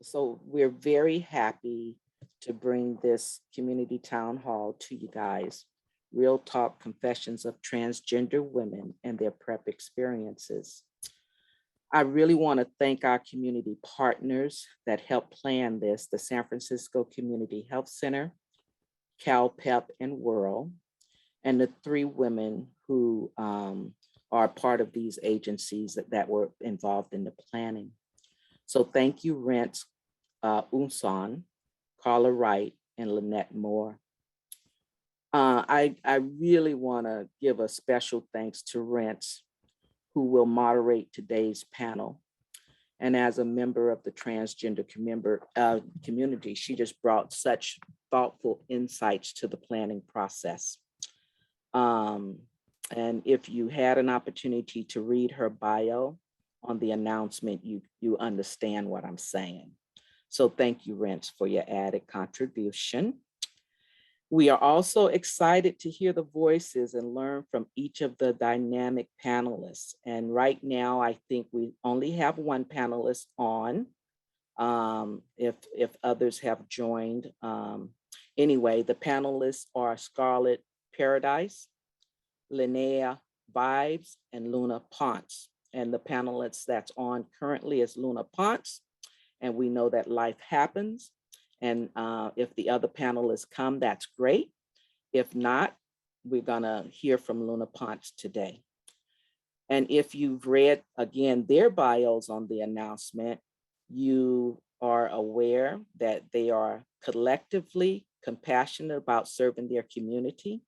So we're very happy to bring this community town hall to you guys. Real talk confessions of transgender women and their PrEP experiences. I really want to thank our community partners that helped plan this, the San Francisco Community Health Center, CalPEP, and Whirl, and the 3 women who are part of these agencies that were involved in the planning. So thank you, Rence Uson, Carla Wright, and Lynette Moore. I really want to give a special thanks to Rence, who will moderate today's panel. And as a member of the transgender community, she just brought such thoughtful insights to the planning process. And if you had an opportunity to read her bio on the announcement, you understand what I'm saying. So thank you, Rence, for your added contribution. We are also excited to hear the voices and learn from each of the dynamic panelists. And right now, I think we only have one panelist on, if others have joined. Anyway, the panelists are Scarlett Paradise, Linnea Vibes, and Luna Ponce. And the panelists that's on currently is Luna Ponce. And we know that life happens. And if the other panelists come, that's great. If not, we're gonna hear from Luna Ponce today. And if you've read, again, their bios on the announcement, you are aware that they are collectively compassionate about serving their community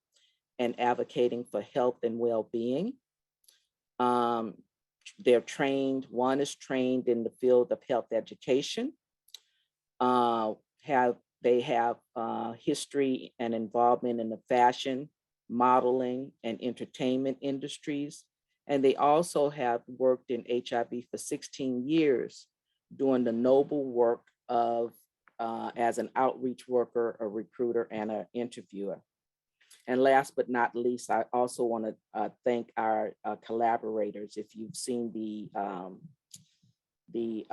and advocating for health and well-being. They're trained, one is trained in the field of health education. They have history and involvement in the fashion, modeling, and entertainment industries. And they also have worked in HIV for 16 years, doing the noble work of as an outreach worker, a recruiter, and an interviewer. And last but not least, I also want to thank our collaborators. If you've seen the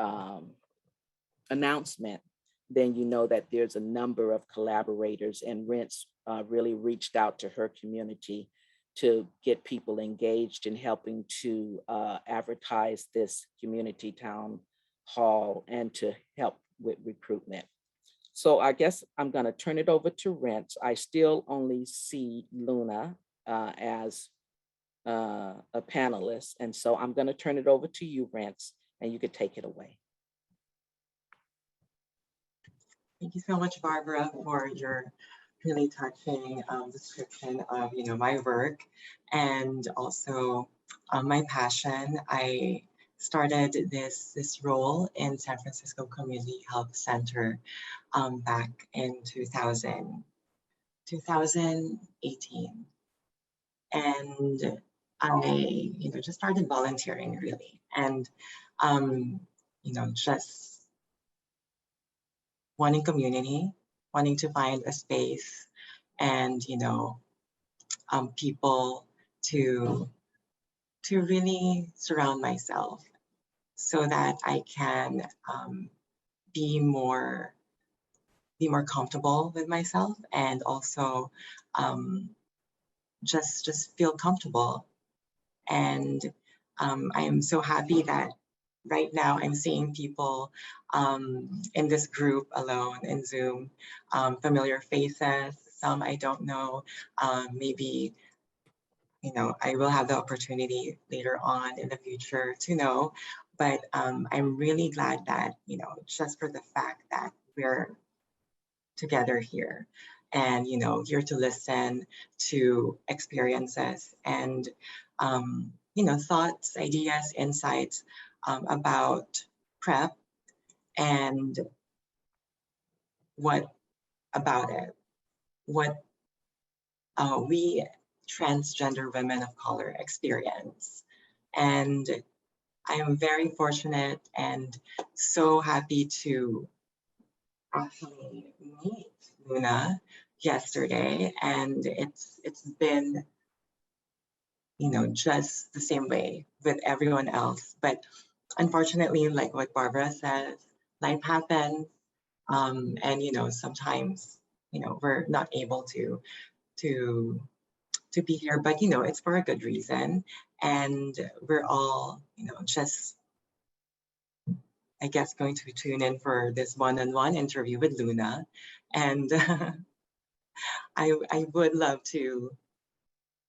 announcement, then you know that there's a number of collaborators, and Rence really reached out to her community to get people engaged in helping to advertise this community town hall and to help with recruitment. So I guess I'm gonna turn it over to Rence. I still only see Luna as a panelist. And so I'm gonna turn it over to you, Rence, and you could take it away. Thank you so much, Barbara, for your really touching description of my work and also my passion. I started this role in San Francisco Community Health Center back in 2018, and I just started volunteering really, and just wanting community, wanting to find a space and people to really surround myself so that I can be more comfortable with myself, and also just feel comfortable. And I am so happy that right now I'm seeing people in this group alone in Zoom, familiar faces, some I don't know, maybe I will have the opportunity later on in the future to know, but I'm really glad that, just for the fact that we're together here and, here to listen to experiences and, thoughts, ideas, insights about PrEP and what about it, what we transgender women of color experience. And I am very fortunate and so happy to actually meet Luna yesterday, and it's been just the same way with everyone else. But unfortunately, like what Barbara says, life happens. And, sometimes, we're not able to, to be here, but, it's for a good reason. And we're all, just, I guess, going to tune in for this one-on-one interview with Luna. And I would love to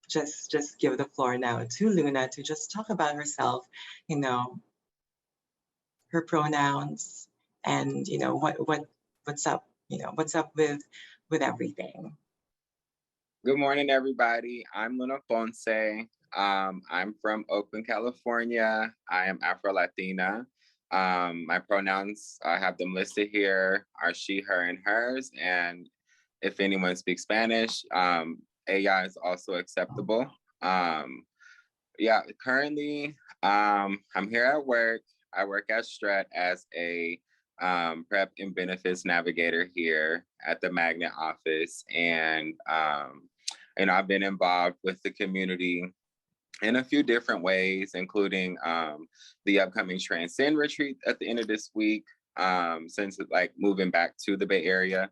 just give the floor now to Luna to just talk about herself, you know, her pronouns, and what's up, what's up with everything. Good morning, everybody. I'm Luna Ponce. I'm from Oakland, California. I am Afro-Latina. My pronouns, I have them listed here, are she, her, and hers. And if anyone speaks Spanish, ella is also acceptable. Currently, I'm here at work. I work at Strat as a PrEP and benefits navigator here at the Magnet office. And I've been involved with the community in a few different ways, including the upcoming Transcend retreat at the end of this week, since like moving back to the Bay Area.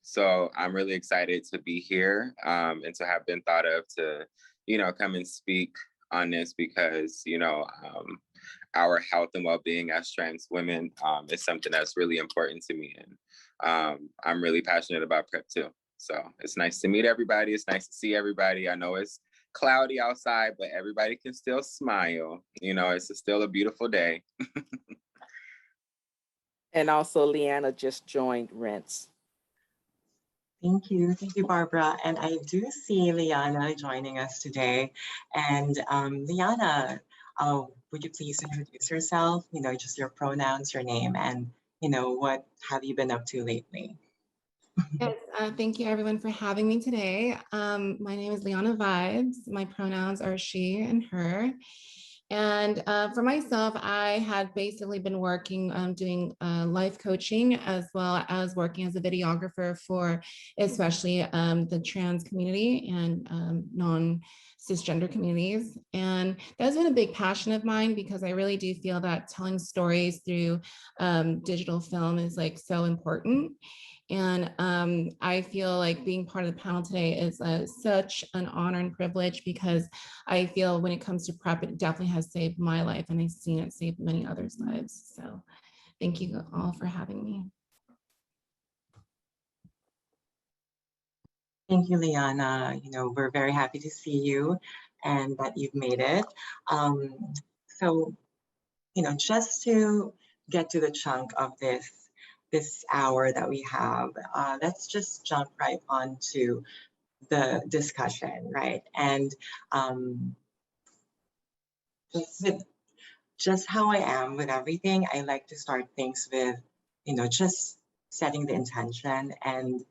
So I'm really excited to be here and to have been thought of to, come and speak on this because, our health and well-being as trans women is something that's really important to me. And I'm really passionate about PrEP too. So it's nice to meet everybody. It's nice to see everybody. I know it's cloudy outside, but everybody can still smile. It's still a beautiful day. And also Liana just joined Rence. Thank you, Barbara. And I do see Liana joining us today. And Liana, would you please introduce yourself, just your pronouns, your name, and what have you been up to lately? Yes, thank you everyone for having me today. My name is Liana Vibes. My pronouns are she and her. And for myself, I had basically been working, doing life coaching as well as working as a videographer for especially the trans community and non-cisgender communities. And that's been a big passion of mine because I really do feel that telling stories through digital film is like so important. And I feel like being part of the panel today is such an honor and privilege because I feel when it comes to PrEP, it definitely has saved my life and I've seen it save many others' lives. So thank you all for having me. Thank you, Liana. We're very happy to see you and that you've made it. So, just to get to the chunk of this hour that we have, let's just jump right onto the discussion, right? And just how I am with everything, I like to start things with, just setting the intention. And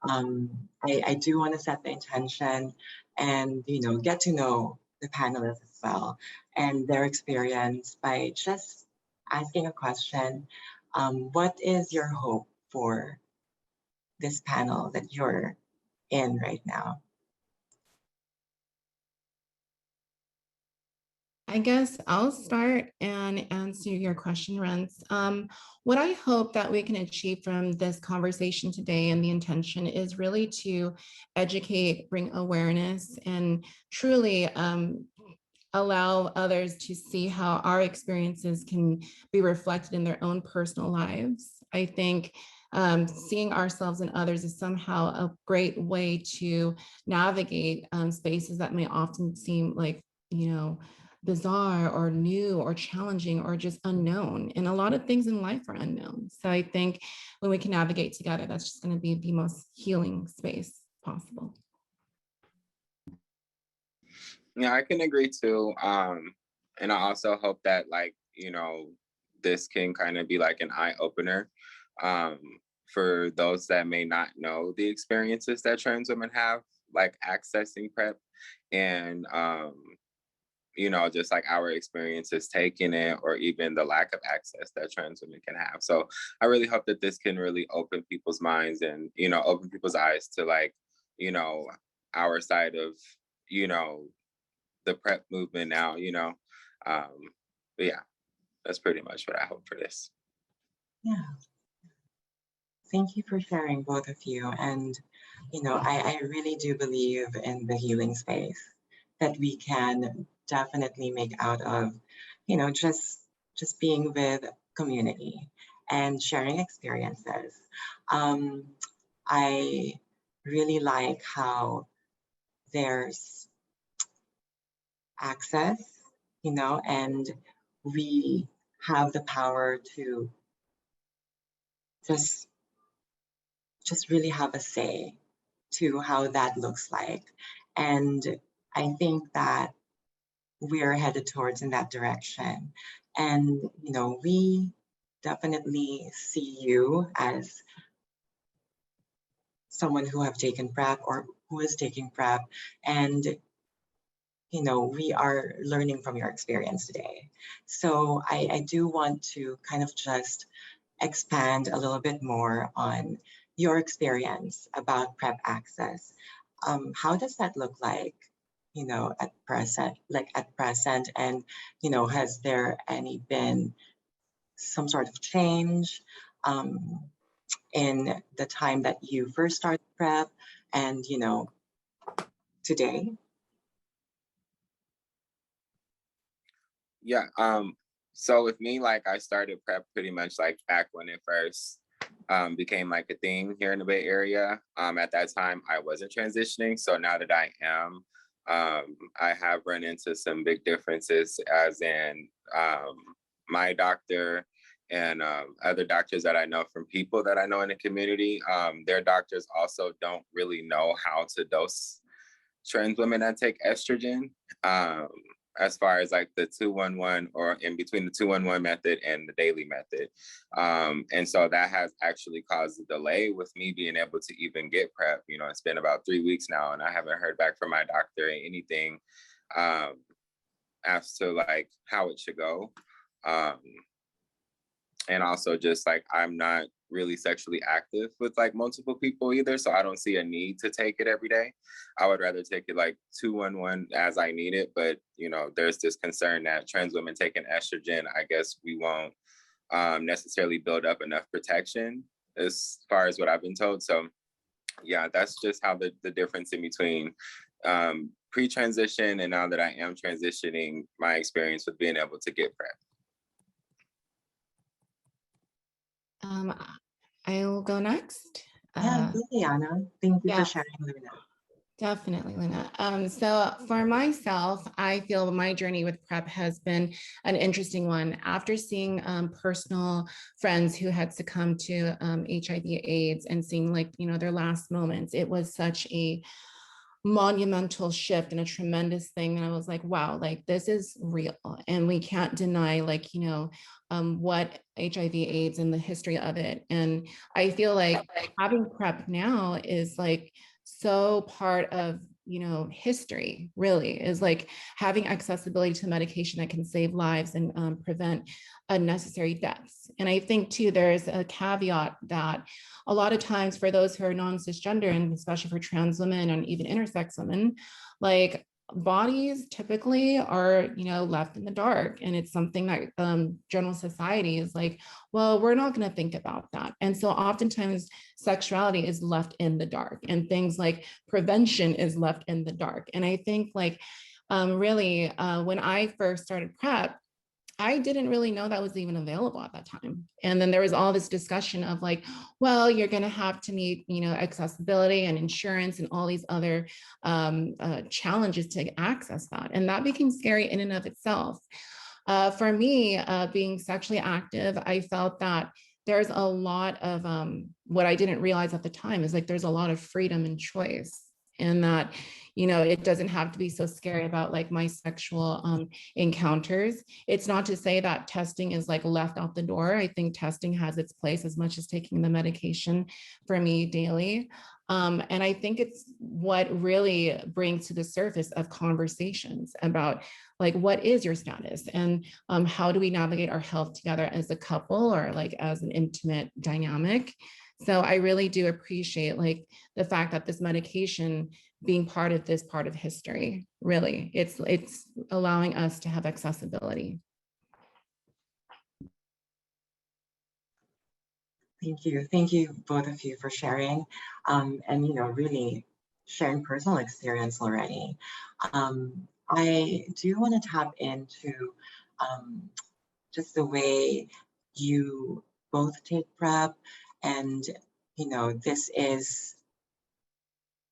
I do want to set the intention and, get to know the panelists as well and their experience by just asking a question. What is your hope for this panel that you're in right now? I guess I'll start and answer your question, Rence. What I hope that we can achieve from this conversation today and the intention is really to educate, bring awareness, and truly allow others to see how our experiences can be reflected in their own personal lives. I think seeing ourselves and others is somehow a great way to navigate spaces that may often seem like, bizarre or new or challenging or just unknown. And a lot of things in life are unknown. So I think when we can navigate together, that's just going to be the most healing space possible. Yeah, I can agree too. And I also hope that this can kind of be like an eye opener for those that may not know the experiences that trans women have, like accessing PrEP and just like our experiences taking it or even the lack of access that trans women can have. So I really hope that this can really open people's minds and, open people's eyes to our side of, the PrEP movement now, but yeah, that's pretty much what I hope for this. Yeah. Thank you for sharing, both of you. And, I really do believe in the healing space that we can definitely make out of, just being with community and sharing experiences. I really like how there's access, and we have the power to just really have a say to how that looks like. And I think that we're headed towards in that direction. And, we definitely see you as someone who have taken PrEP or who is taking PrEP. And, we are learning from your experience today. So I do want to kind of just expand a little bit more on your experience about PrEP access. How does that look like, at present, and, has there been some sort of change in the time that you first started PrEP and, today? Yeah. So with me, like I started PrEP pretty much like back when it first became like a thing here in the Bay Area. At that time, I wasn't transitioning. So now that I am, I have run into some big differences, as in my doctor and other doctors that I know from people that I know in the community. Their doctors also don't really know how to dose trans women that take estrogen. As far as like the 211 or in between the 211 method and the daily method. And so that has actually caused a delay with me being able to even get PrEP. It's been about 3 weeks now and I haven't heard back from my doctor or anything as to like how it should go. And also just like, I'm not really sexually active with like multiple people either. So I don't see a need to take it every day. I would rather take it like 211 as I need it. But, there's this concern that trans women taking estrogen, I guess we won't necessarily build up enough protection as far as what I've been told. So yeah, that's just how the difference in between pre-transition and now that I am transitioning, my experience with being able to get PrEP. I will go next. Yeah, Liana. Thank you for sharing, Luna. Definitely, Luna. So for myself, I feel my journey with PrEP has been an interesting one. After seeing personal friends who had succumbed to HIV/AIDS and seeing their last moments, it was such a monumental shift and a tremendous thing. And I was like, wow, this is real. And we can't deny what HIV/AIDS and the history of it. And I feel like having PrEP now is so part of history, really, is having accessibility to medication that can save lives and prevent unnecessary deaths. And I think too, there's a caveat that a lot of times for those who are non-cisgender, and especially for trans women and even intersex women, bodies typically are left in the dark, and it's something that general society is well, we're not going to think about that. And so oftentimes sexuality is left in the dark, and things like prevention is left in the dark. And I think really when I first started PrEP, I didn't really know that was even available at that time. And then there was all this discussion of well, you're going to have to meet, accessibility and insurance and all these other challenges to access that. And that became scary in and of itself. For me, being sexually active, I felt that there's a lot of what I didn't realize at the time is there's a lot of freedom and choice. And that, it doesn't have to be so scary about my sexual encounters. It's not to say that testing is left out the door. I think testing has its place as much as taking the medication for me daily. And I think it's what really brings to the surface of conversations about what is your status and how do we navigate our health together as a couple or as an intimate dynamic. So I really do appreciate the fact that this medication being part of this part of history, really, it's allowing us to have accessibility. Thank you both of you for sharing, and really sharing personal experience already. I do want to tap into just the way you both take PrEP, and this is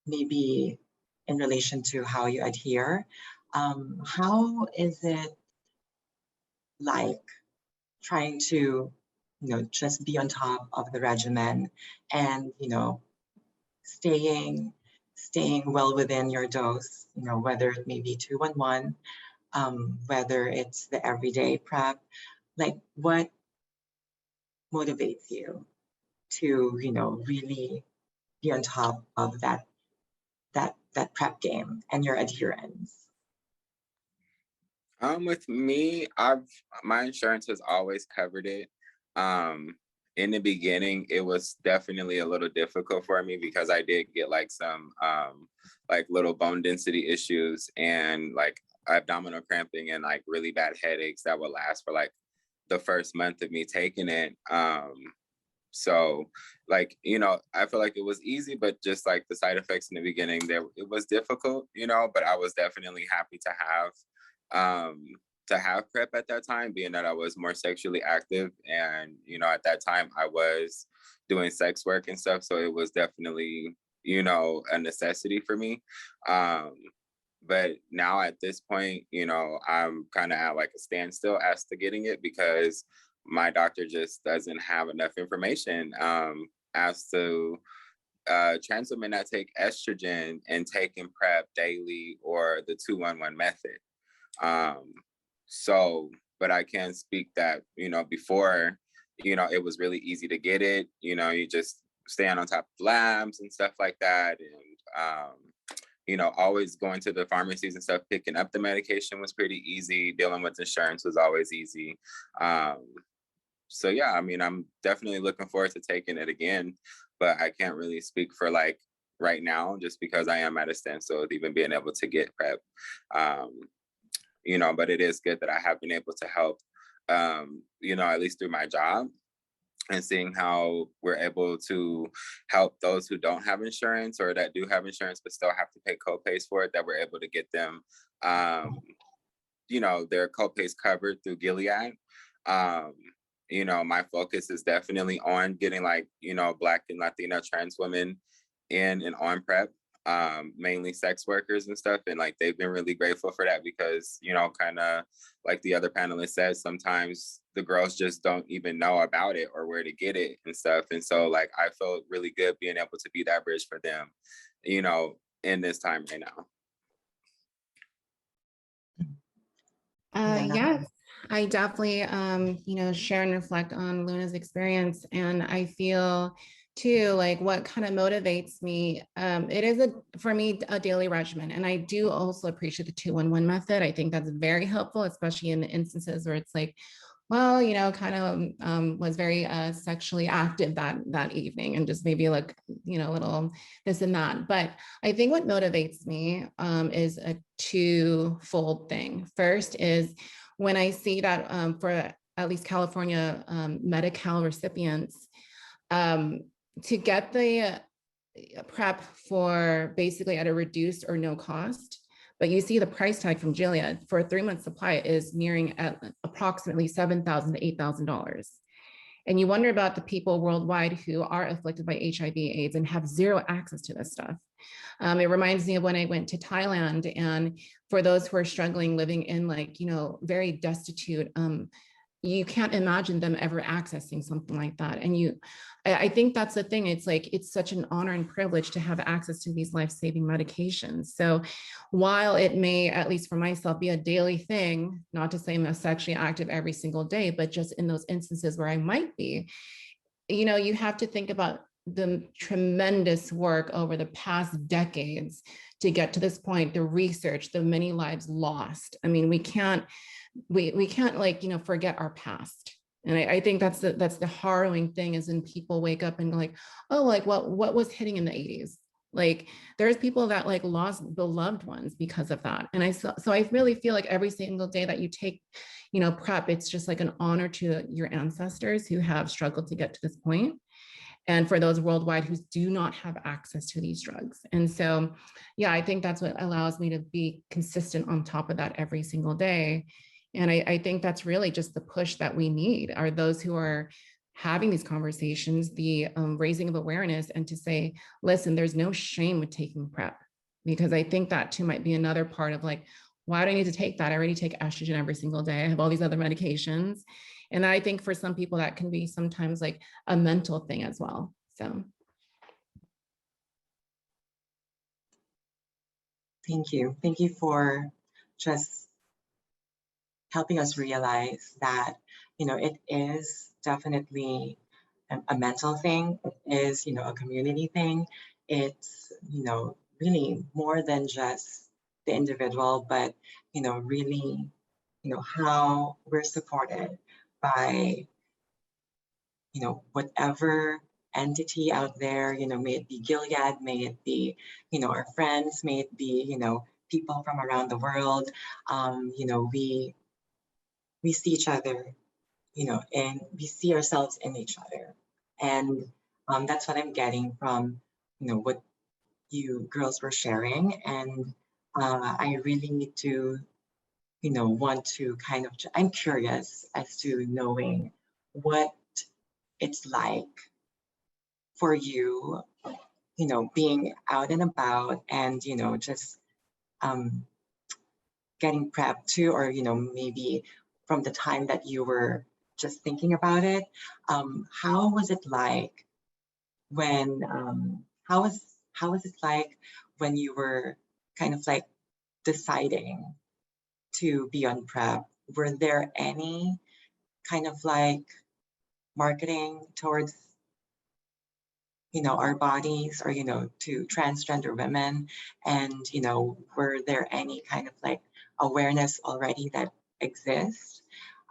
maybe in relation to how you adhere. How is it like trying to just be on top of the regimen and staying well within your dose, whether it may be 211, whether it's the everyday PrEP, like what motivates you to really be on top of that PrEP game and your adherence? With me, my insurance has always covered it. In the beginning, it was definitely a little difficult for me because I did get like some like little bone density issues and like abdominal cramping and like really bad headaches that would last for like the first month of me taking it. So like, I feel like it was easy, but just like the side effects in the beginning, it was difficult, but I was definitely happy to have PrEP at that time, being that I was more sexually active. And, at that time I was doing sex work and stuff. So it was definitely, a necessity for me. But now at this point, I'm kind of at like a standstill as to getting it because my doctor just doesn't have enough information as to trans women that take estrogen and taking PrEP daily or the 211 method. But I can speak that, before, it was really easy to get it, you just stand on top of labs and stuff like that. And, always going to the pharmacies and stuff, picking up the medication was pretty easy. Dealing with insurance was always easy. So yeah, I mean, I'm definitely looking forward to taking it again, but I can't really speak for like right now, just because I am at a standstill with even being able to get PrEP. But it is good that I have been able to help, at least through my job, and seeing how we're able to help those who don't have insurance or that do have insurance but still have to pay co-pays for it, that we're able to get them, their co-pays covered through Gilead. My focus is definitely on getting like, Black and Latina trans women in and on PrEP, mainly sex workers and stuff. And like, they've been really grateful for that because, kind of like the other panelist said, sometimes the girls just don't even know about it or where to get it and stuff. And so like, I felt really good being able to be that bridge for them, in this time right Yeah. Yes, I definitely, share and reflect on Luna's experience. And I feel too, like what kind of motivates me, it is for me, a daily regimen. And I do also appreciate the 211 method. I think that's very helpful, especially in the instances where it's like, well, kind of was very sexually active that evening and just maybe like, a little this and that. But I think what motivates me is a twofold thing. First is when I see that for at least California Medi-Cal recipients, to get the PrEP for basically at a reduced or no cost, but you see the price tag from Gilead for a 3-month supply is nearing at approximately $7,000 to $8,000. And you wonder about the people worldwide who are afflicted by HIV/AIDS and have zero access to this stuff. It reminds me of when I went to Thailand, and for those who are struggling, living in like, very destitute, you can't imagine them ever accessing something like that. And I think that's the thing. It's like, it's such an honor and privilege to have access to these life-saving medications. So while it may, at least for myself, be a daily thing, not to say I'm sexually active every single day, but just in those instances where I might be, you have to think about the tremendous work over the past decades to get to this point, the research, the many lives lost. I mean, we can't like, forget our past. And I think that's the harrowing thing is when people wake up and go like, oh, like what was hitting in the 80s? Like there's people that like lost beloved ones because of that. And so I really feel like every single day that you take, PrEP, it's just like an honor to your ancestors who have struggled to get to this point. and for those worldwide who do not have access to these drugs. And so, yeah, I think that's what allows me to be consistent on top of that every single day. And I think that's really just the push that we need, are those who are having these conversations, the raising of awareness, and to say, listen, there's no shame with taking PrEP, because I think that too might be another part of like, why do I need to take that? I already take estrogen every single day. I have all these other medications. And I think for some people that can be sometimes like a mental thing as well. So. Thank you. Thank you for just helping us realize that, it is definitely a mental thing. It is, a community thing. It's, really more than just the individual, but, really, how we're supported by, whatever entity out there, may it be Gilead, may it be, our friends, may it be, people from around the world. We see each other, and we see ourselves in each other. And that's what I'm getting from, what you girls were sharing. And I really need to, want to kind of, I'm curious as to knowing what it's like for you, being out and about and, just getting PrEP too, or, maybe from the time that you were just thinking about it. How was it like when, how was it like when you were kind of like deciding to be on PrEP? Were there any kind of like marketing towards, our bodies, or, to transgender women? And, were there any kind of like awareness already that exists,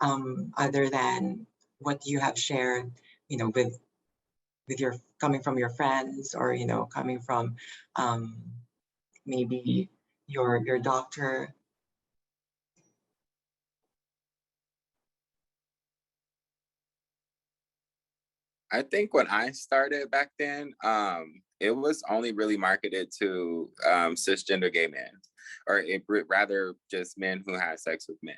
other than what you have shared, with your, coming from your friends, or, coming from maybe your doctor? I think when I started back then, it was only really marketed to cisgender gay men, or rather just men who had sex with men.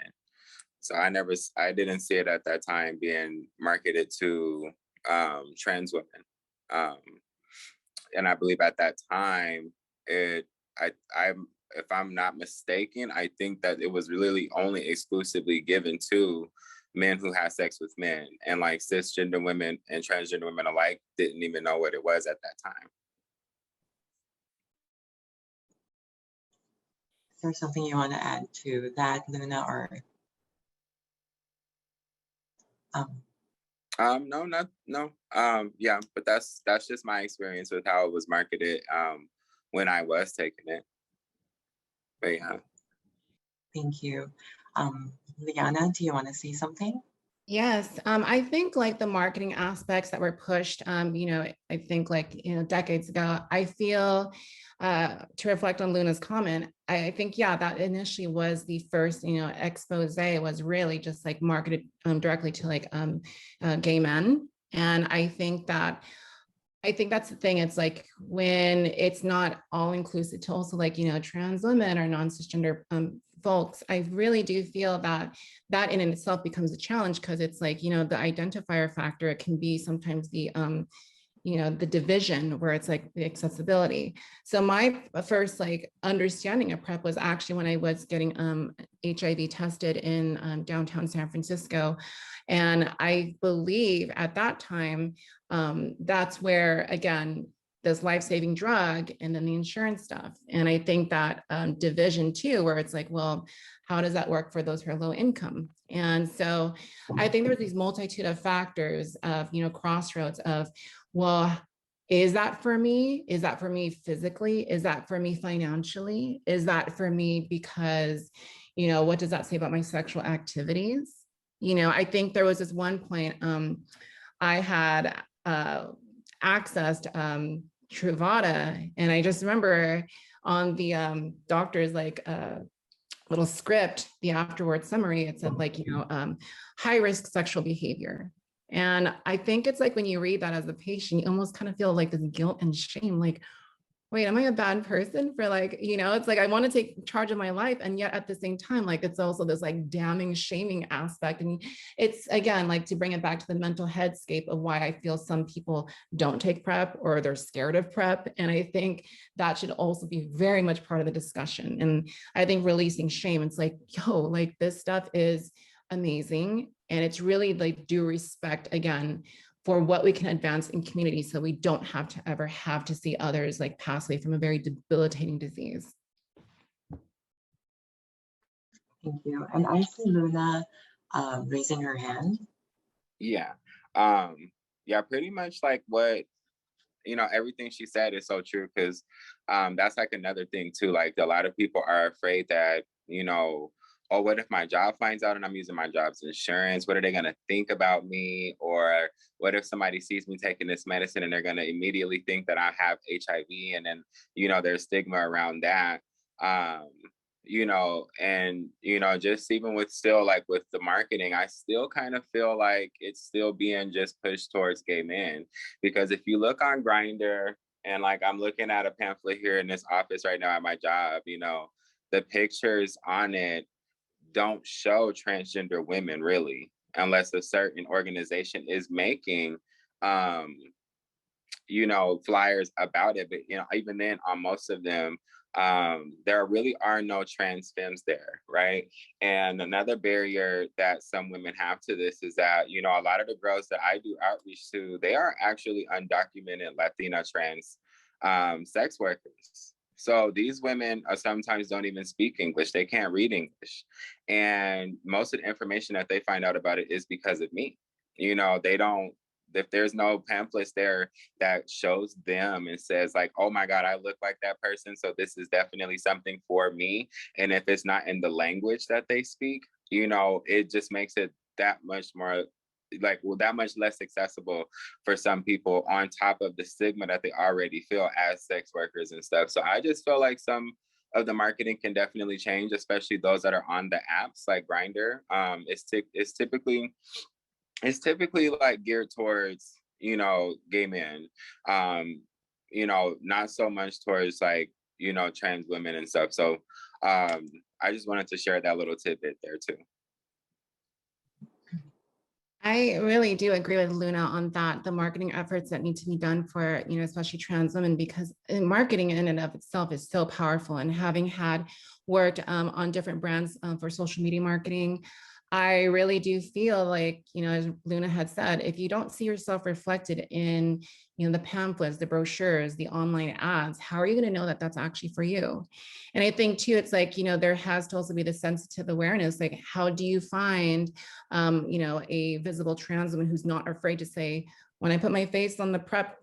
So I didn't see it at that time being marketed to trans women. And I believe at that time, if I'm not mistaken, I think that it was really only exclusively given to men who had sex with men, and like cisgender women and transgender women alike didn't even know what it was at that time. Is there something you want to add to that, Luna, or? No. Yeah, but that's just my experience with how it was marketed when I was taking it. But yeah. Thank you. Liana, do you want to say something? Yes, I think like the marketing aspects that were pushed, I think like, decades ago, I feel to reflect on Luna's comment, I think, yeah, that initially was the first, expose was really just like marketed directly to like gay men. And I think that's the thing. It's like when it's not all inclusive to also like, trans women or non-cisgender folks, I really do feel that in itself becomes a challenge, because it's like, the identifier factor, it can be sometimes the, the division where it's like the accessibility. So my first like understanding of PrEP was actually when I was getting HIV tested in downtown San Francisco. And I believe at that time, that's where, again, this life-saving drug and then the insurance stuff. And I think that division too, where it's like, well, how does that work for those who are low income? And so I think there's these multitude of factors of, crossroads of, well, is that for me? Is that for me physically? Is that for me financially? Is that for me because, what does that say about my sexual activities? I think there was this one point I had accessed Truvada, and I just remember on the doctor's like little script, the afterward summary, it said like, high risk sexual behavior. And I think it's like when you read that as a patient, you almost kind of feel like this guilt and shame, like, wait, am I a bad person for like, it's like I want to take charge of my life. And yet at the same time, like it's also this like damning, shaming aspect. And it's again, like to bring it back to the mental headscape of why I feel some people don't take PrEP or they're scared of PrEP. And I think that should also be very much part of the discussion. And I think releasing shame, it's like, yo, like this stuff is amazing. And it's really like due respect again for what we can advance in community so we don't have to ever have to see others like pass away from a very debilitating disease. Thank you. And I see Luna raising her hand. Yeah. Yeah, pretty much like what, everything she said is so true, because that's like another thing too. Like a lot of people are afraid that, oh, what if my job finds out and I'm using my job's insurance? What are they going to think about me? Or what if somebody sees me taking this medicine and they're going to immediately think that I have HIV? And then, there's stigma around that. Just even with still like with the marketing, I still kind of feel like it's still being just pushed towards gay men. Because if you look on Grindr, and like I'm looking at a pamphlet here in this office right now at my job, the pictures on it don't show transgender women really, unless a certain organization is making flyers about it. But even then, on most of them, there really are no trans femmes there, right? And another barrier that some women have to this is that a lot of the girls that I do outreach to, they are actually undocumented Latina trans sex workers. So these women sometimes don't even speak English. They can't read English. And most of the information that they find out about it is because of me. They don't, if there's no pamphlets there that shows them and says like, oh my God, I look like that person, so this is definitely something for me. And if it's not in the language that they speak, it just makes it that much more that much less accessible for some people, on top of the stigma that they already feel as sex workers and stuff. So I just feel like some of the marketing can definitely change, especially those that are on the apps like Grindr. It's typically like geared towards, gay men, not so much towards like, trans women and stuff. So I just wanted to share that little tidbit there too. I really do agree with Luna on that, the marketing efforts that need to be done for, especially trans women, because marketing in and of itself is so powerful. And having had worked on different brands for social media marketing, I really do feel like, as Luna had said, if you don't see yourself reflected in, the pamphlets, the brochures, the online ads, how are you going to know that that's actually for you? And I think too, it's like, there has to also be the sensitive awareness, like how do you find, a visible trans woman who's not afraid to say, when I put my face on the PrEP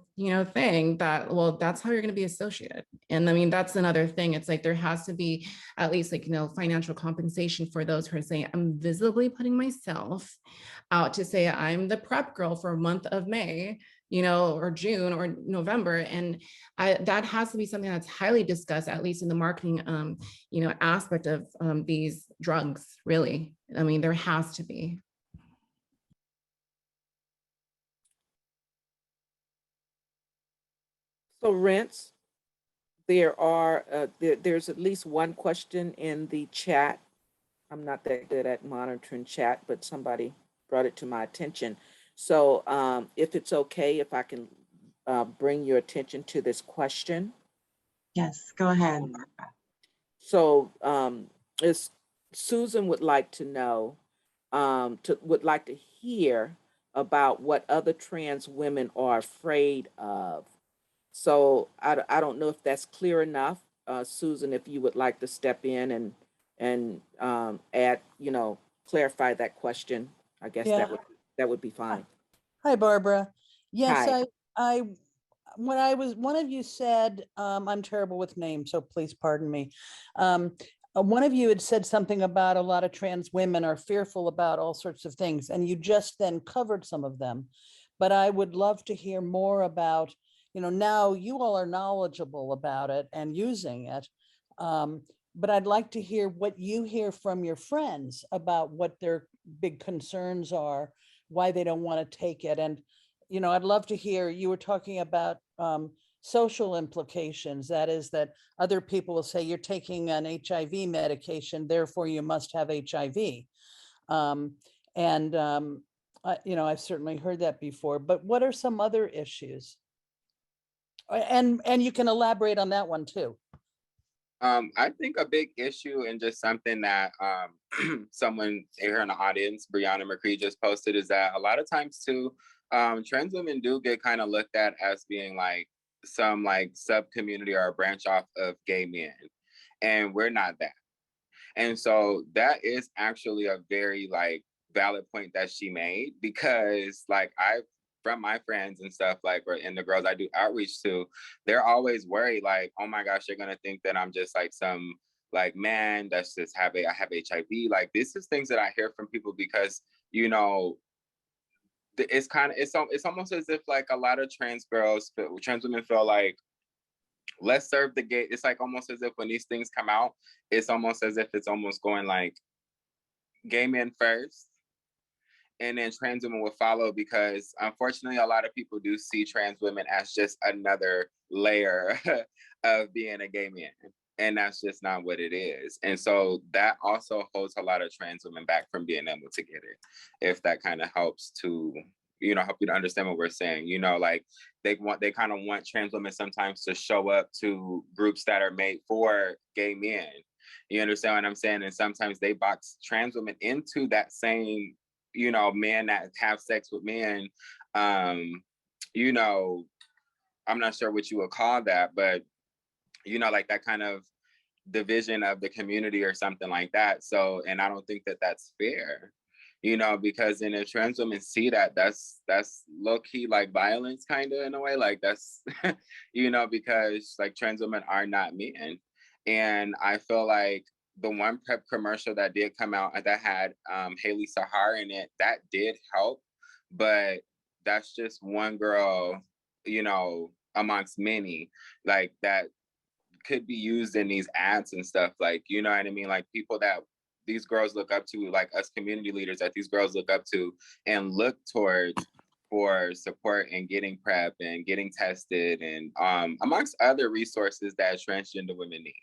thing, that, well, that's how you're going to be associated. And I mean, that's another thing. It's like, there has to be at least like, financial compensation for those who are saying, I'm visibly putting myself out to say I'm the PrEP girl for a month of May, or June or November. And that has to be something that's highly discussed, at least in the marketing, aspect of these drugs, really. I mean, there has to be. So Rence, there's at least one question in the chat. I'm not that good at monitoring chat, but somebody brought it to my attention. So if it's okay, if I can bring your attention to this question. Yes, go ahead. So Susan would like to know, would like to hear about what other trans women are afraid of. So I don't know if that's clear enough. Susan, if you would like to step in and add, clarify that question, I guess that would be fine. Hi, Barbara. Yes, Hi. one of you said, I'm terrible with names, so please pardon me. One of you had said something about a lot of trans women are fearful about all sorts of things, and you just then covered some of them. But I would love to hear more about, now you all are knowledgeable about it and using it. But I'd like to hear what you hear from your friends about what their big concerns are why they don't want to take it. And, you know, I'd love to hear, you were talking about social implications. That is that other people will say you're taking an HIV medication, therefore you must have HIV. You know, I've certainly heard that before, but what are some other issues? And you can elaborate on that one too. I think a big issue and just something that someone here in the audience, Brianna McCree, just posted is that a lot of times too, trans women do get kind of looked at as being like some like sub community or a branch off of gay men, and we're not that. And so that is actually a very like valid point that she made, because like from my friends and stuff, like, and the girls I do outreach to, they're always worried, like, oh my gosh, they're gonna think that I'm just like some like man that's just I have HIV. Like, this is things that I hear from people because, you know, it's almost as if like a lot of trans women feel like, let's serve the gay. It's like almost as if when these things come out, it's almost as if it's almost going like gay men first, and then trans women will follow, because unfortunately a lot of people do see trans women as just another layer of being a gay man, and that's just not what it is. And so that also holds a lot of trans women back from being able to get it, if that kind of helps to, you know, help you to understand what we're saying. You know, like they kind of want trans women sometimes to show up to groups that are made for gay men. You understand what I'm saying? And sometimes they box trans women into that same, you know, men that have sex with men. You know, I'm not sure what you would call that, but, you know, like that kind of division of the community or something like that. So, and I don't think that that's fair, you know, because then if trans women see that, that's low key like violence kind of in a way, like that's, you know, because like trans women are not men. And I feel like the one PrEP commercial that did come out that had Haley Sahar in it, that did help, but that's just one girl, you know, amongst many, like that could be used in these ads and stuff, like, you know what I mean? Like people that these girls look up to, like us community leaders that these girls look up to and look towards for support and getting PrEP and getting tested, and amongst other resources that transgender women need.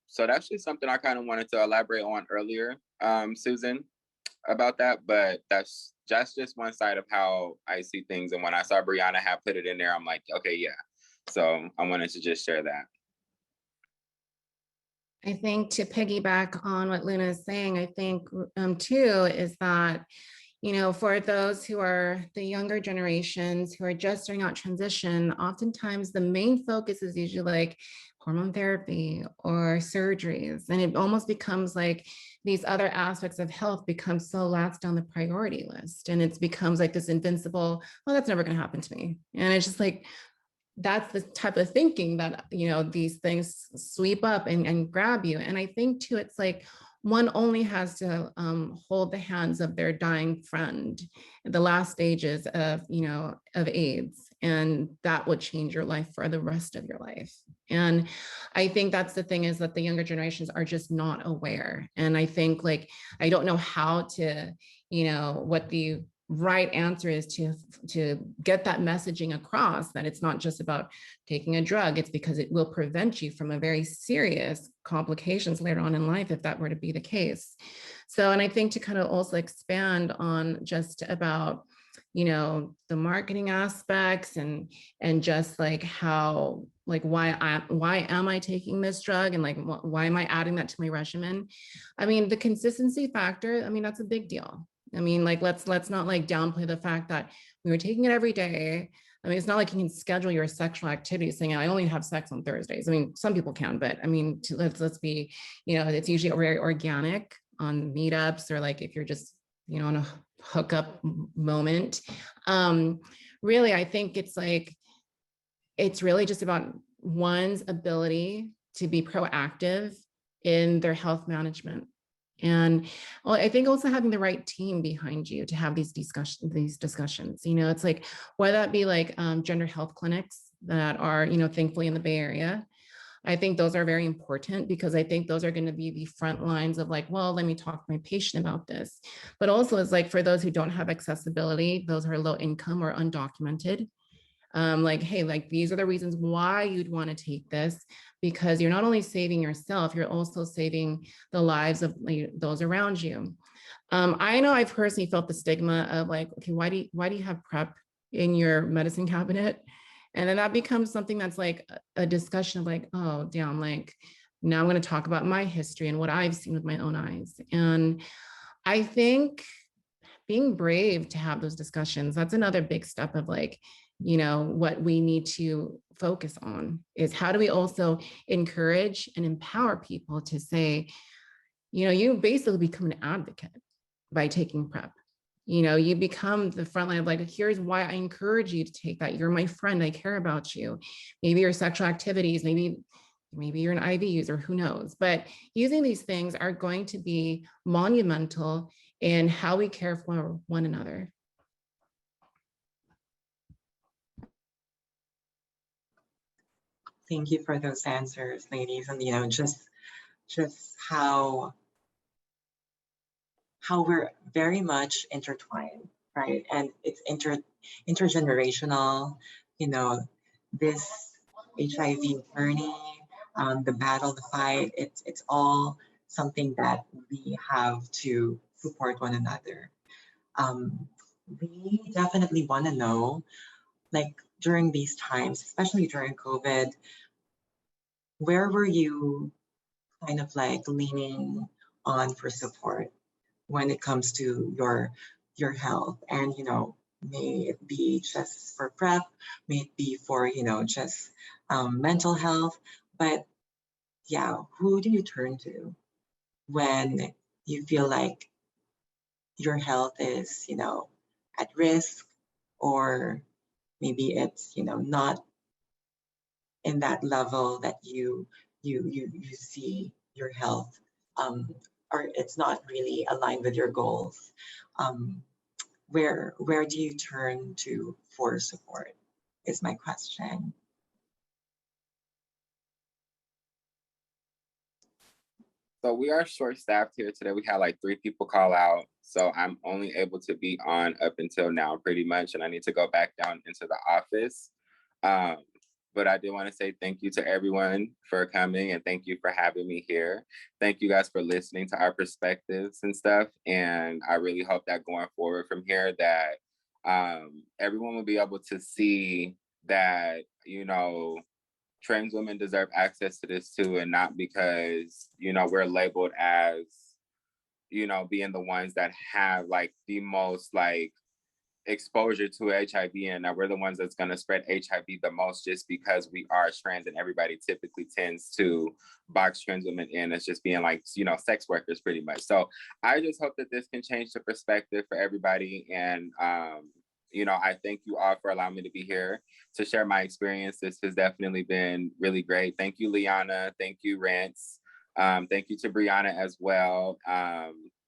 So that's just something I kind of wanted to elaborate on earlier, Susan, about that, but that's just one side of how I see things. And when I saw Brianna have put it in there, I'm like, okay, yeah. So I wanted to just share that. I think to piggyback on what Luna is saying, I think too, is that, you know, for those who are the younger generations who are just starting out transition, oftentimes the main focus is usually like hormone therapy or surgeries. And it almost becomes like these other aspects of health become so last on the priority list. And it becomes like this invincible, well, that's never going to happen to me. And it's just like, that's the type of thinking that, you know, these things sweep up and grab you. And I think too, it's like, one only has to hold the hands of their dying friend at the last stages of, you know, of AIDS, and that would change your life for the rest of your life. And I think that's the thing, is that the younger generations are just not aware. And I think like, I don't know how to, you know, what the right answer is to get that messaging across, that it's not just about taking a drug, it's because it will prevent you from a very serious complications later on in life if that were to be the case. So, and I think to kind of also expand on just about, you know, the marketing aspects and just like how, like why am I taking this drug, and like why am I adding that to my regimen? I mean, the consistency factor, I mean, that's a big deal. I mean, like, let's not like downplay the fact that we were taking it every day. I mean, it's not like you can schedule your sexual activities saying, I only have sex on Thursdays. I mean, some people can, but I mean, let's be, you know, it's usually very organic on meetups, or like if you're just, you know, on a hookup moment. Really, I think it's like, it's really just about one's ability to be proactive in their health management. And well, I think also having the right team behind you to have these discussions, you know, it's like, whether that be like gender health clinics that are, you know, thankfully in the Bay Area. I think those are very important because I think those are going to be the front lines of like, well, let me talk to my patient about this. But also it's like for those who don't have accessibility, those who are low income or undocumented, like, hey, like these are the reasons why you'd want to take this, because you're not only saving yourself, you're also saving the lives of like, those around you. I know I've personally felt the stigma of like, okay, why do you have PrEP in your medicine cabinet? And then that becomes something that's like a discussion of like, oh, damn, like now I'm going to talk about my history and what I've seen with my own eyes. And I think being brave to have those discussions, that's another big step of like, you know, what we need to focus on is how do we also encourage and empower people to say, you know, you basically become an advocate by taking PrEP. You know, you become the front line of like, here's why I encourage you to take that. You're my friend, I care about you. Maybe your sexual activities, maybe you're an IV user, who knows? But using these things are going to be monumental in how we care for one another. Thank you for those answers, ladies. And, you know, just how we're very much intertwined, right? And it's intergenerational, you know, this HIV journey, the battle, the fight, it's all something that we have to support one another. We definitely want to know, like during these times, especially during COVID, where were you kind of like leaning on for support when it comes to your health? And, you know, may it be just for PrEP, may it be for, you know, just mental health, but yeah, who do you turn to when you feel like your health is, you know, at risk, or maybe it's, you know, not in that level that you see your health, or it's not really aligned with your goals? Where do you turn to for support is my question. So we are short-staffed here today. We had like 3 people call out. So I'm only able to be on up until now pretty much. And I need to go back down into the office. But I do want to say thank you to everyone for coming, and thank you for having me here. Thank you guys for listening to our perspectives and stuff. And I really hope that going forward from here that everyone will be able to see that, you know, trans women deserve access to this too, and not because, you know, we're labeled as, you know, being the ones that have like the most like exposure to HIV, and that we're the ones that's going to spread HIV the most just because we are trans, and everybody typically tends to box trans women in as just being like, you know, sex workers pretty much. So I just hope that this can change the perspective for everybody. And you know, I thank you all for allowing me to be here to share my experience. This has definitely been really great. Thank you, Liana. Thank you, Rence. Thank you to Brianna as well.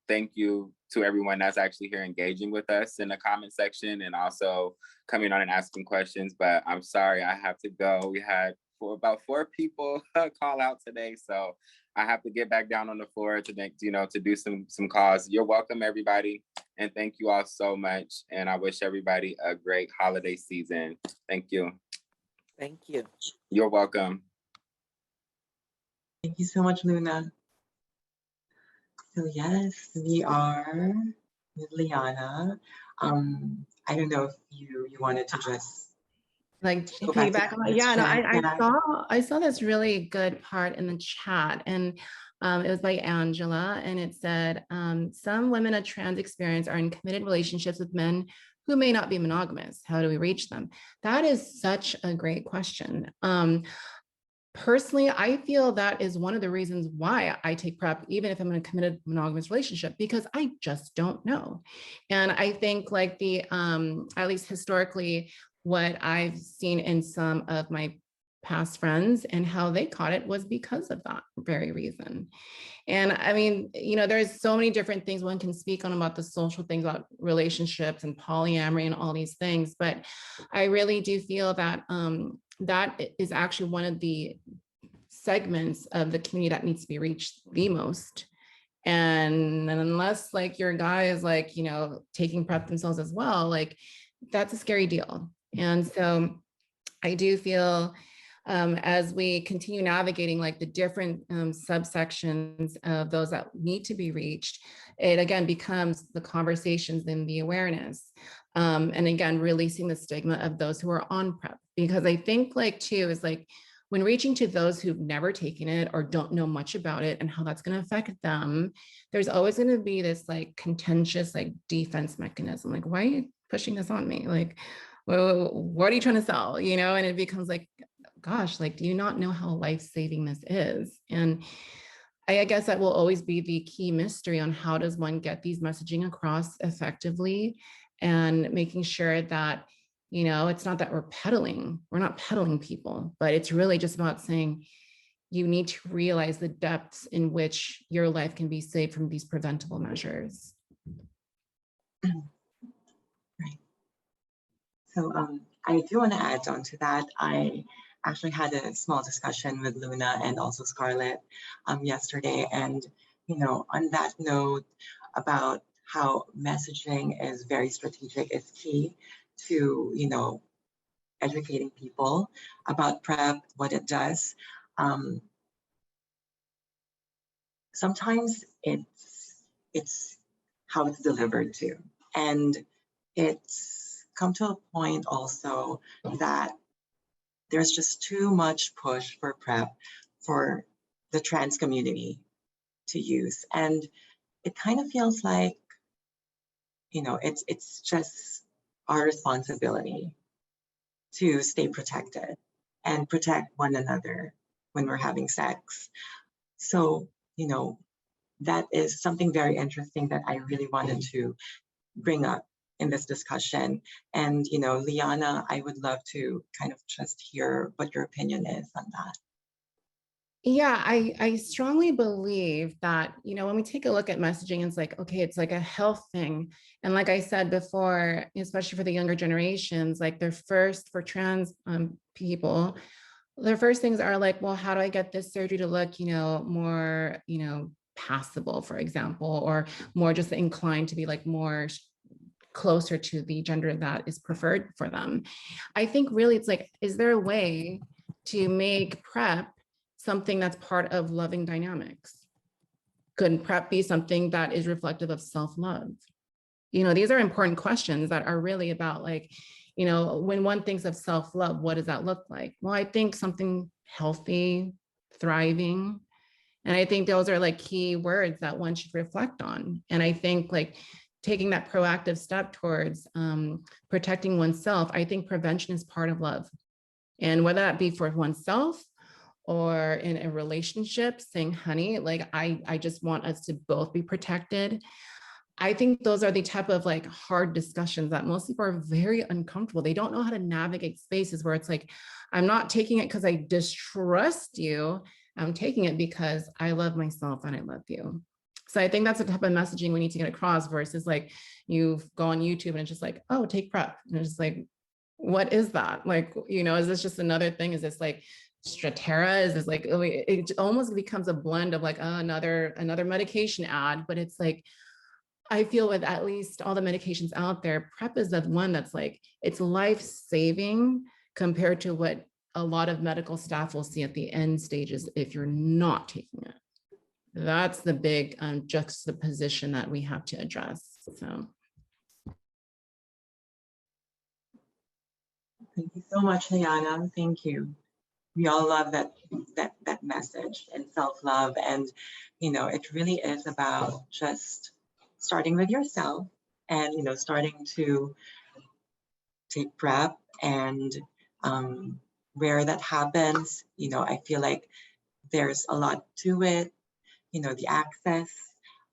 Thank you to everyone that's actually here engaging with us in the comment section and also coming on and asking questions. But I'm sorry, I have to go. We had about 4 people call out today, so I have to get back down on the floor to, you know, to do some calls. You're welcome, everybody, and thank you all so much. And I wish everybody a great holiday season. Thank you. Thank you. You're welcome. Thank you so much, Luna. So yes, we are with Liana. I don't know if you wanted to just like go back piggyback on that. Yeah, no, I saw this really good part in the chat, and it was by Angela, and it said, some women of trans experience are in committed relationships with men who may not be monogamous. How do we reach them? That is such a great question. Personally, I feel that is one of the reasons why I take PrEP, even if I'm in a committed monogamous relationship, because I just don't know. And I think like the, at least historically, what I've seen in some of my past friends and how they caught it was because of that very reason. And I mean, you know, there's so many different things one can speak on about the social things about relationships and polyamory and all these things. But I really do feel that that is actually one of the segments of the community that needs to be reached the most. And unless like your guy is like, you know, taking PrEP themselves as well, like that's a scary deal. And so I do feel as we continue navigating like the different subsections of those that need to be reached, it again becomes the conversations and the awareness. And again, releasing the stigma of those who are on PrEP, because I think like too is like, when reaching to those who've never taken it or don't know much about it and how that's going to affect them, there's always going to be this like contentious like defense mechanism. Like, why are you pushing this on me? Like, well, what are you trying to sell? You know, and it becomes like, gosh, like, do you not know how life-saving this is? And I guess that will always be the key mystery on how does one get these messaging across effectively, and making sure that, you know, it's not that we're not peddling people, but it's really just about saying you need to realize the depths in which your life can be saved from these preventable measures. Right. So I do want to add on to that. I actually had a small discussion with Luna and also Scarlett yesterday. And, you know, on that note about how messaging is very strategic, is key to, you know, educating people about PrEP, what it does. Sometimes it's how it's delivered to. And it's come to a point also that there's just too much push for PrEP for the trans community to use. And it kind of feels like, you know, it's just our responsibility to stay protected and protect one another when we're having sex. So, you know, that is something very interesting that I really wanted to bring up in this discussion. And, you know, Liana, I would love to kind of just hear what your opinion is on that. Yeah, I strongly believe that, you know, when we take a look at messaging, it's like, okay, it's like a health thing. And like I said before, especially for the younger generations, like their first, for trans people, their first things are like, well, how do I get this surgery to look, you know, more, you know, passable, for example, or more just inclined to be like more closer to the gender that is preferred for them. I think really it's like, is there a way to make PrEP something that's part of loving dynamics? Could PrEP be something that is reflective of self-love? You know, these are important questions that are really about like, you know, when one thinks of self-love, what does that look like? Well, I think something healthy, thriving. And I think those are like key words that one should reflect on. And I think like taking that proactive step towards protecting oneself, I think prevention is part of love. And whether that be for oneself or in a relationship, saying, honey, like, I just want us to both be protected. I think those are the type of like hard discussions that most people are very uncomfortable. They don't know how to navigate spaces where it's like, I'm not taking it because I distrust you. I'm taking it because I love myself and I love you. So I think that's the type of messaging we need to get across versus like you go on YouTube and it's just like, oh, take PrEP. And it's just like, what is that? Like, you know, is this just another thing? Is this like Stratera? Is this like, it almost becomes a blend of like another medication ad, but it's like, I feel with at least all the medications out there, PrEP is the one that's like, it's life-saving compared to what a lot of medical staff will see at the end stages if you're not taking it. That's the big juxtaposition that we have to address. So. Thank you so much, Liana. Thank you. We all love that message and self-love. And, you know, it really is about just starting with yourself and, you know, starting to take PrEP. And where that happens, you know, I feel like there's a lot to it, you know, the access,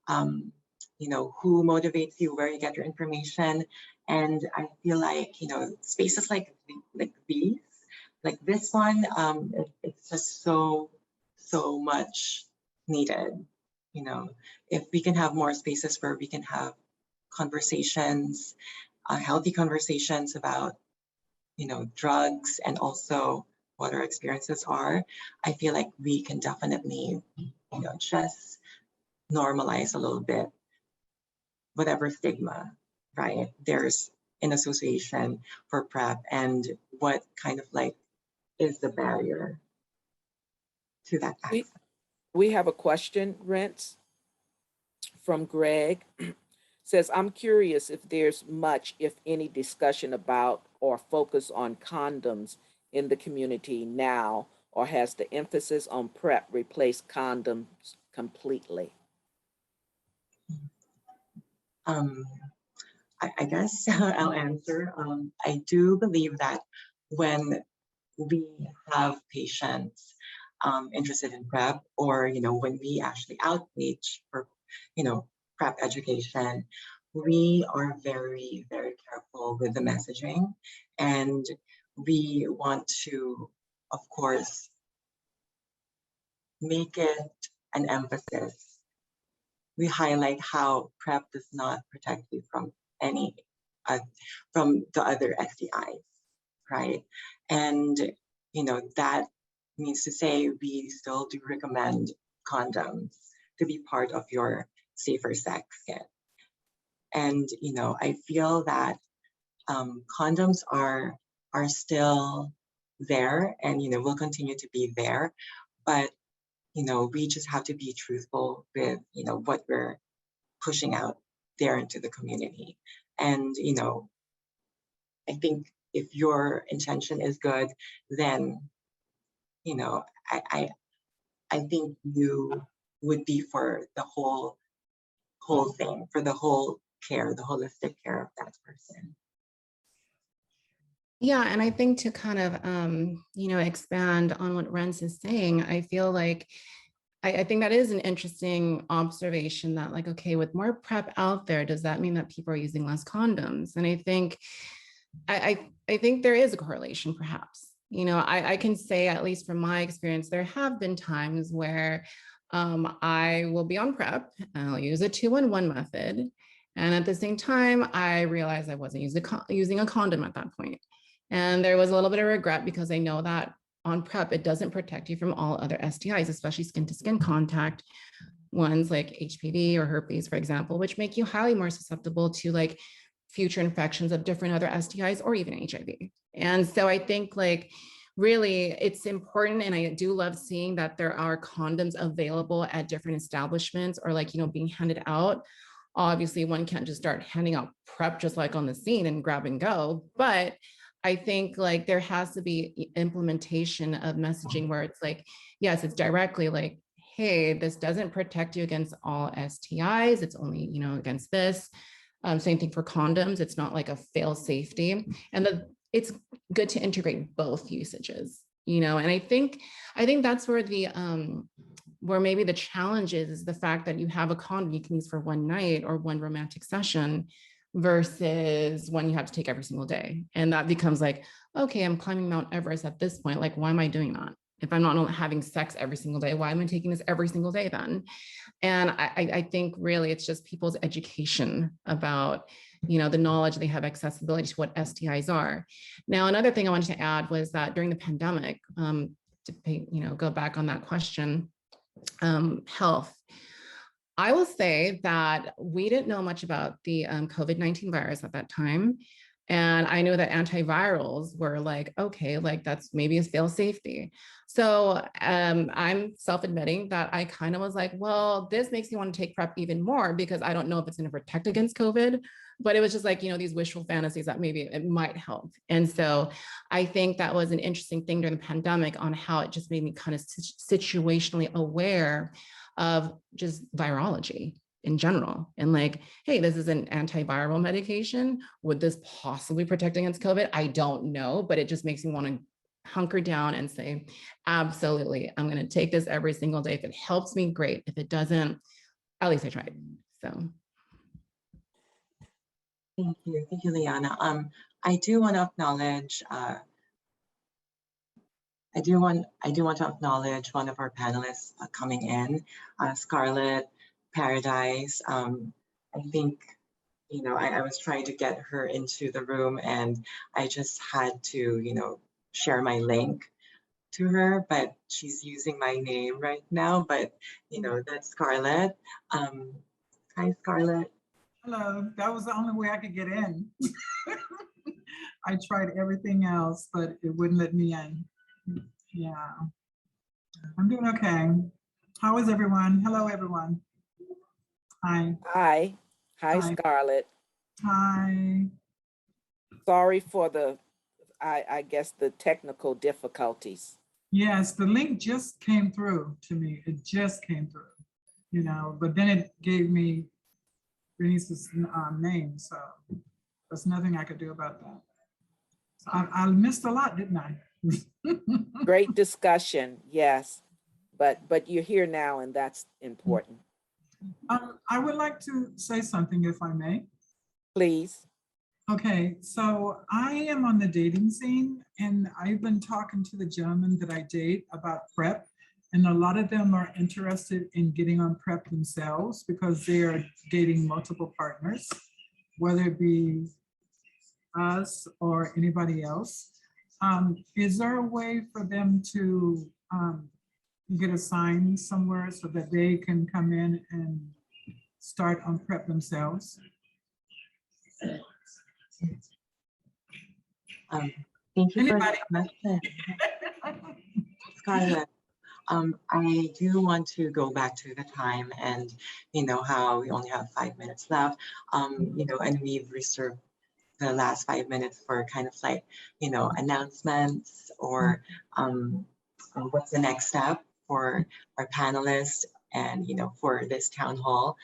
you know, who motivates you, where you get your information. And I feel like, you know, spaces like these, like this one, it's just so much needed. You know, if we can have more spaces where we can have conversations, healthy conversations about, you know, drugs and also what our experiences are, I feel like we can definitely, just normalize a little bit whatever stigma, right, there's in association for PrEP, and what kind of like is the barrier to that access. We have a question, Rence, from Greg. Says, I'm curious if there's much, if any, discussion about or focus on condoms in the community now, or has the emphasis on PrEP replaced condoms completely? I guess I'll answer. I do believe that when we have patients interested in PrEP, or when we actually outreach for PrEP education, we are very, very careful with the messaging, and we want to, of course, make it an emphasis. We highlight how PrEP does not protect you from from the other STIs, right? And that means to say we still do recommend condoms to be part of your safer sex kit. And I feel that condoms are still there, and will continue to be there, but we just have to be truthful with what we're pushing out there into the community. And I think if your intention is good, then I think you would be for the whole thing, for the whole care, the holistic care of that person. Yeah, and I think to kind of, expand on what Rence is saying, I feel like, I think that is an interesting observation that like, okay, with more PrEP out there, does that mean that people are using less condoms? And I think, I think there is a correlation perhaps. I can say, at least from my experience, there have been times where I will be on PrEP and I'll use a 2-in-1 method. And at the same time, I realized I wasn't using a condom at that point. And there was a little bit of regret because I know that on PrEP, it doesn't protect you from all other STIs, especially skin-to-skin contact ones like HPV or herpes, for example, which make you highly more susceptible to like future infections of different other STIs or even HIV. And so I think like really it's important, and I do love seeing that there are condoms available at different establishments or like, being handed out. Obviously, one can't just start handing out PrEP just like on the scene and grab and go, but I think like there has to be implementation of messaging where it's like, yes, it's directly like, hey, this doesn't protect you against all STIs. It's only, against this. Same thing for condoms. It's not like a fail safety. And it's good to integrate both usages, and I think that's where where maybe the challenge is the fact that you have a condom you can use for one night or one romantic session versus one you have to take every single day. And that becomes like, okay, I'm climbing Mount Everest at this point. Like, why am I doing that? If I'm not having sex every single day, why am I taking this every single day then? And I think really it's just people's education about, the knowledge, they have accessibility to what STIs are. Now, another thing I wanted to add was that during the pandemic, to go back on that question, health. I will say that we didn't know much about the COVID-19 virus at that time. And I knew that antivirals were like, okay, like that's maybe a fail safety. So I'm self-admitting that I kind of was like, well, this makes me want to take PrEP even more because I don't know if it's going to protect against COVID. But it was just like, these wishful fantasies that maybe it might help. And so I think that was an interesting thing during the pandemic on how it just made me kind of situationally aware of just virology in general. And like, hey, this is an antiviral medication. Would this possibly protect against COVID? I don't know, but it just makes me want to hunker down and say, absolutely, I'm going to take this every single day. If it helps me, great. If it doesn't, at least I tried. So. Thank you, Liana. I do want to acknowledge. I do want to acknowledge one of our panelists coming in, Scarlett, Paradise. I think, I was trying to get her into the room and I just had to, share my link to her, but she's using my name right now. But you know, that's Scarlett. Hi, Scarlett. Hello, that was the only way I could get in. I tried everything else, but it wouldn't let me in. Yeah, I'm doing okay. How is everyone? Hello, everyone. Hi. Hi. Hi, Hi. Scarlett. Hi. Sorry for the, I guess, the technical difficulties. Yes, the link just came through to me. It just came through, you know, but then it gave me Renice's name, so there's nothing I could do about that. So I missed a lot, didn't I? Great discussion, yes. But you're here now, and that's important. I would like to say something, if I may. Please. Okay, so I am on the dating scene, and I've been talking to the gentlemen that I date about PrEP, and a lot of them are interested in getting on PrEP themselves because they are dating multiple partners, whether it be us or anybody else. Is there a way for them to get assigned somewhere so that they can come in and start on PrEP themselves? Thank you for Anybody? the question, Scarlett. I do want to go back to the time and, you know, how we only have 5 minutes left, you know, and we've reserved the last 5 minutes for kind of like, you know, announcements or what's the next step for our panelists and, you know, for this town hall.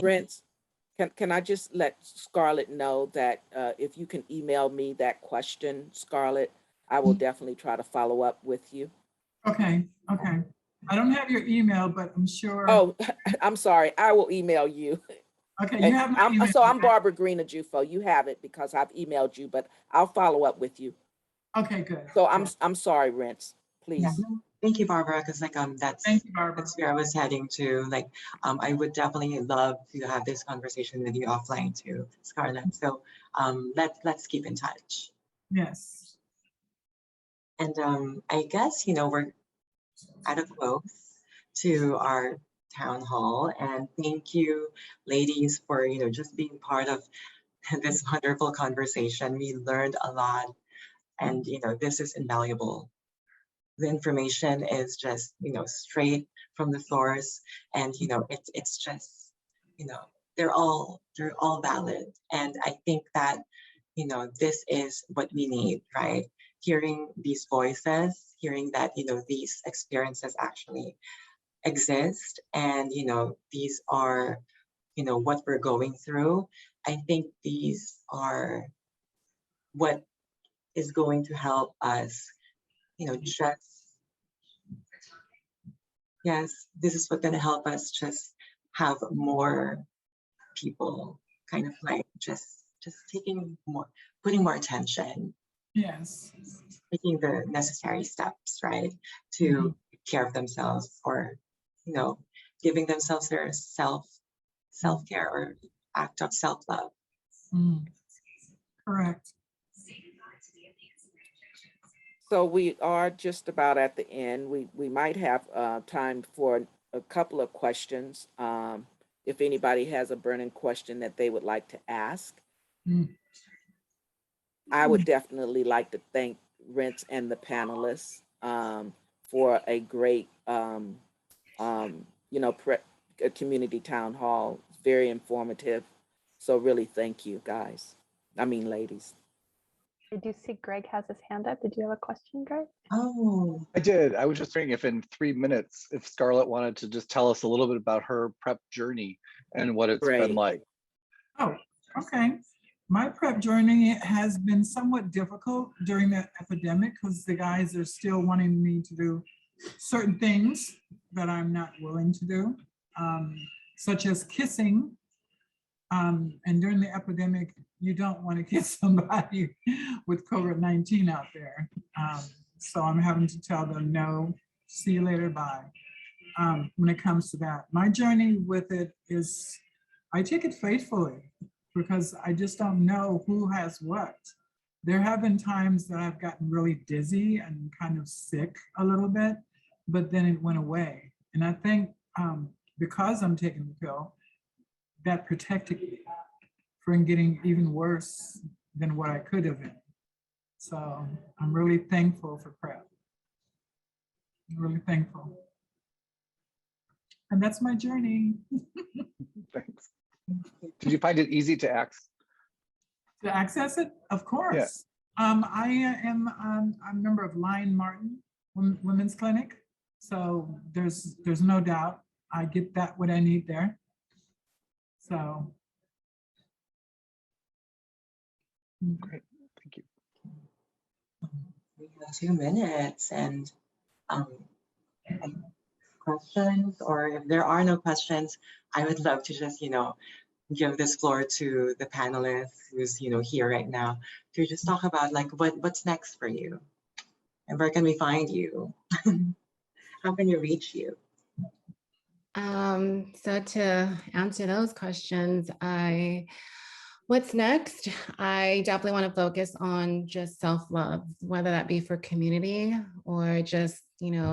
Rence, can I just let Scarlett know that if you can email me that question, Scarlett, I will definitely try to follow up with you. Okay, okay. I don't have your email, but I'm sure. Oh, I'm sorry. I will email you. Okay, you have my email. So I'm Barbara Green-Ajufo. You have it because I've emailed you, but I'll follow up with you. Okay, good. So I'm sorry, Rence, please. Yeah, thank you, Barbara, because like that's Thank you, Barbara. that's where I was heading to. Like, I would definitely love to have this conversation with you offline too, Scarlett. So let's keep in touch. Yes. And I guess, you know, we're at a close to our town hall, and thank you, ladies, for, you know, just being part of this wonderful conversation. We learned a lot, and, you know, this is invaluable. The information is just, you know, straight from the source, and, you know, it's just, you know, they're all valid. And I think that, you know, this is what we need, right? Hearing these voices, hearing that, you know, these experiences actually exist, and, you know, these are, you know, what we're going through. I think these are what is going to help us, you know, just, yes, this is what's going to help us just have more people kind of like just taking more, putting more attention. Yes. Taking the necessary steps, right, to take care of themselves, or, you know, giving themselves their self-care or act of self-love. Correct. So we are just about at the end. We might have time for a couple of questions. If anybody has a burning question that they would like to ask. I would definitely like to thank Rence and the panelists for a great, you know, a community town hall. Very informative. So really, thank you, guys. I mean, ladies. I do see Greg has his hand up. Did you have a question, Greg? Oh, I did. I was just wondering if in 3 minutes, if Scarlett wanted to just tell us a little bit about her PrEP journey and what it's been like. Oh, okay. My PrEP journey has been somewhat difficult during the epidemic because the guys are still wanting me to do certain things that I'm not willing to do, such as kissing. And during the epidemic, you don't want to kiss somebody with COVID-19 out there. So I'm having to tell them no, see you later, bye. When it comes to that, my journey with it is, I take it faithfully, because I just don't know who has what. There have been times that I've gotten really dizzy and kind of sick a little bit, but then it went away. And I think because I'm taking the pill, that protected me from getting even worse than what I could have been. So I'm really thankful for PrEP. I'm really thankful. And that's my journey. Thanks. Did you find it easy to access? To access it? Of course. Yeah. I am a member of Lion Martin Women's Clinic. So there's no doubt I get that what I need there. So. Great, thank you. We have 2 minutes and questions, or if there are no questions, I would love to just, give this floor to the panelists who's, here right now to just talk about like what's next for you and where can we find you? How can you reach you? So to answer those questions, what's next? I definitely want to focus on just self-love, whether that be for community or just,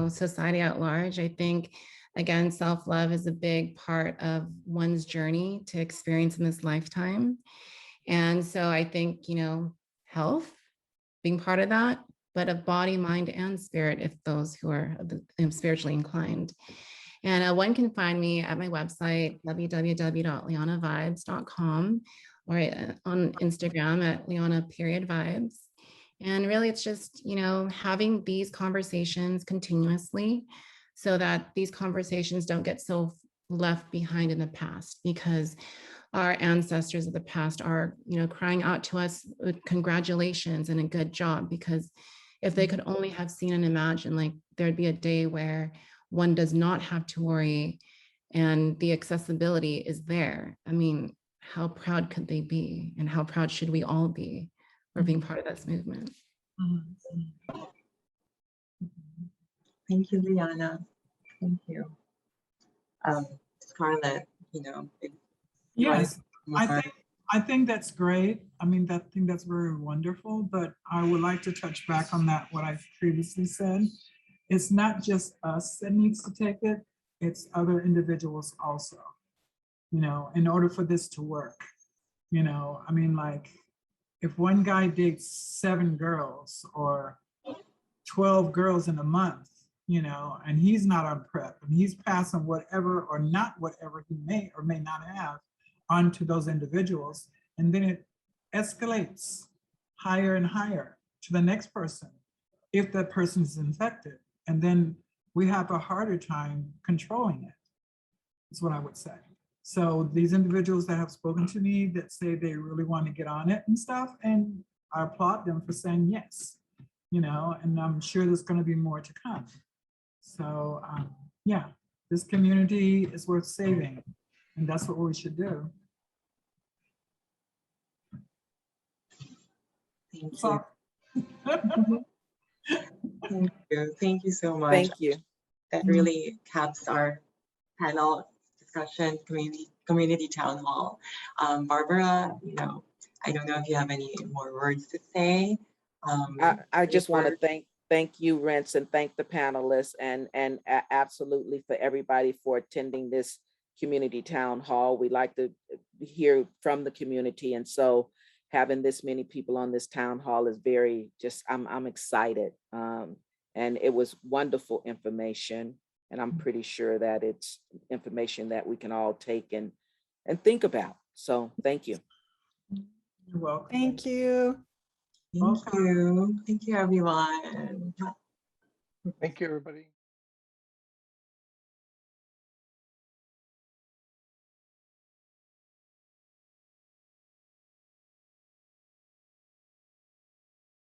society at large. I think, again, self-love is a big part of one's journey to experience in this lifetime. And so I think, health being part of that, but of body, mind, and spirit, if those who are spiritually inclined. And one can find me at my website, www.lianavibes.com, or on Instagram at Liana_vibes. And really, it's just, having these conversations continuously so that these conversations don't get so left behind in the past, because our ancestors of the past are, crying out to us with congratulations and a good job, because if they could only have seen and imagined, like there'd be a day where one does not have to worry and the accessibility is there. I mean, how proud could they be? And how proud should we all be for being part of this movement? Thank you, Liana. Thank you. Scarlett, Yes, I think that's great. I mean, I think that's very wonderful, but I would like to touch back on that, what I previously said. It's not just us that needs to take it, it's other individuals also, in order for this to work. I mean, like, if one guy dates 7 girls or 12 girls in a month, and he's not on PrEP, and he's passing whatever or not whatever he may or may not have onto those individuals, and then it escalates higher and higher to the next person if that person is infected. And then we have a harder time controlling it, is what I would say. So these individuals that have spoken to me that say they really want to get on it and stuff, and I applaud them for saying yes, and I'm sure there's going to be more to come. So yeah, this community is worth saving, and that's what we should do. Thank you. Thank you. Thank you so much. Thank you. That really caps our panel discussion, community town hall. Barbara, I don't know if you have any more words to say. I just want to thank you, Rence, and thank the panelists, and absolutely for everybody for attending this community town hall. We like to hear from the community, and so having this many people on this town hall is very I'm excited, and it was wonderful information, and I'm pretty sure that it's information that we can all take and think about. So thank you. You're welcome. Thank you. Thank you. Thank you, everyone. Thank you, everybody.